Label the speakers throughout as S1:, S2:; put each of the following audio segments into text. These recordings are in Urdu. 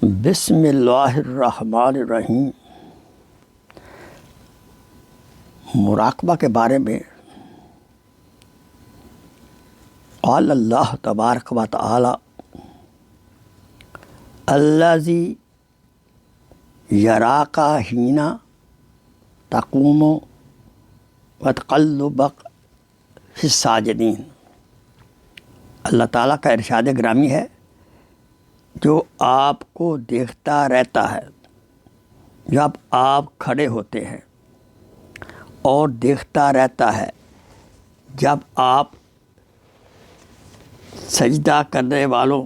S1: بسم اللہ الرحمن الرحیم۔ مراقبہ کے بارے میں قال اللہ تبارک و تعالی الذی یراک حین تقوم وتقلبک فی الساجدین۔ اللہ تعالیٰ کا ارشاد گرامی ہے، جو آپ کو دیکھتا رہتا ہے جب آپ کھڑے ہوتے ہیں، اور دیکھتا رہتا ہے جب آپ سجدہ کرنے والوں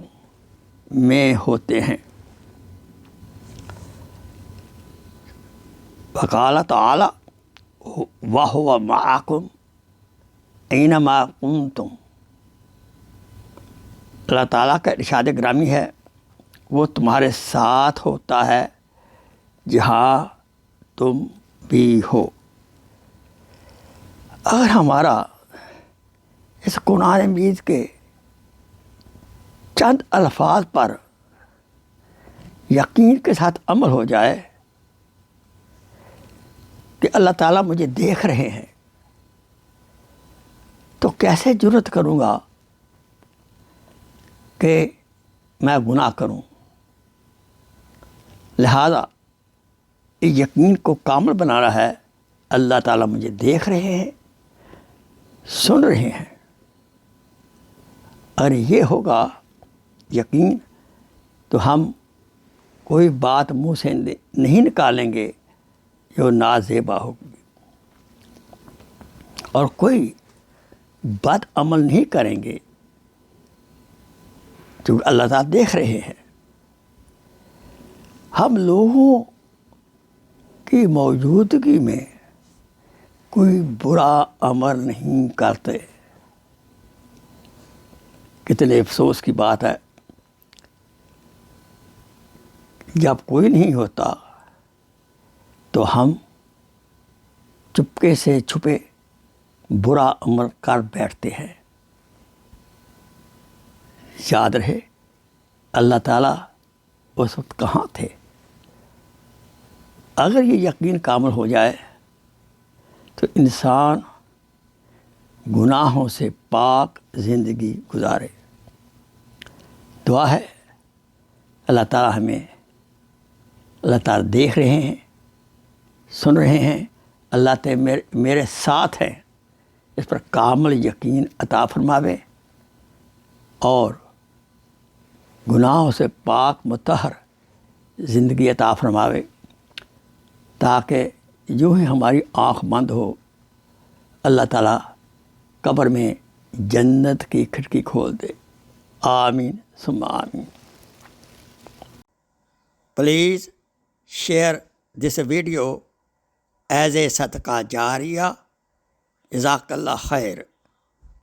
S1: میں ہوتے ہیں۔ وقال تعالی وَهُوَ مَعَكُمْ أَيْنَمَا كُنتُمْ۔ اللہ تعالیٰ کا ارشاد گرامی ہے، وہ تمہارے ساتھ ہوتا ہے جہاں تم بھی ہو۔ اگر ہمارا اس قرآن مجید کے چند الفاظ پر یقین کے ساتھ عمل ہو جائے کہ اللہ تعالیٰ مجھے دیکھ رہے ہیں، تو کیسے جرأت کروں گا کہ میں گناہ کروں۔ لہذا اس یقین کو کامل بنانا ہے، اللہ تعالیٰ مجھے دیکھ رہے ہیں، سن رہے ہیں۔ اگر یہ ہوگا یقین، تو ہم کوئی بات منہ سے نہیں نکالیں گے جو نازیبا ہوگی، اور کوئی بد عمل نہیں کریں گے، کیونکہ اللہ تعالیٰ دیکھ رہے ہیں۔ ہم لوگوں کی موجودگی میں کوئی برا عمل نہیں کرتے۔ کتنے افسوس کی بات ہے، جب کوئی نہیں ہوتا تو ہم چپکے سے چھپے برا عمل کر بیٹھتے ہیں۔ یاد رہے، اللہ تعالیٰ اس وقت کہاں تھے۔ اگر یہ یقین کامل ہو جائے تو انسان گناہوں سے پاک زندگی گزارے۔ دعا ہے اللہ تعالیٰ اللہ تعالیٰ دیکھ رہے ہیں، سن رہے ہیں، اللہ تعالیٰ میرے ساتھ ہیں، اس پر کامل یقین عطا فرماوے، اور گناہوں سے پاک مطہر زندگی عطا فرماوے، تاکہ یوں ہی ہماری آنکھ بند ہو، اللہ تعالیٰ قبر میں جنت کی کھڑکی کھول دے۔ آمین ثم آمین۔ Please share this video as a صدقہ جاریہ۔ جزاک اللہ خیر۔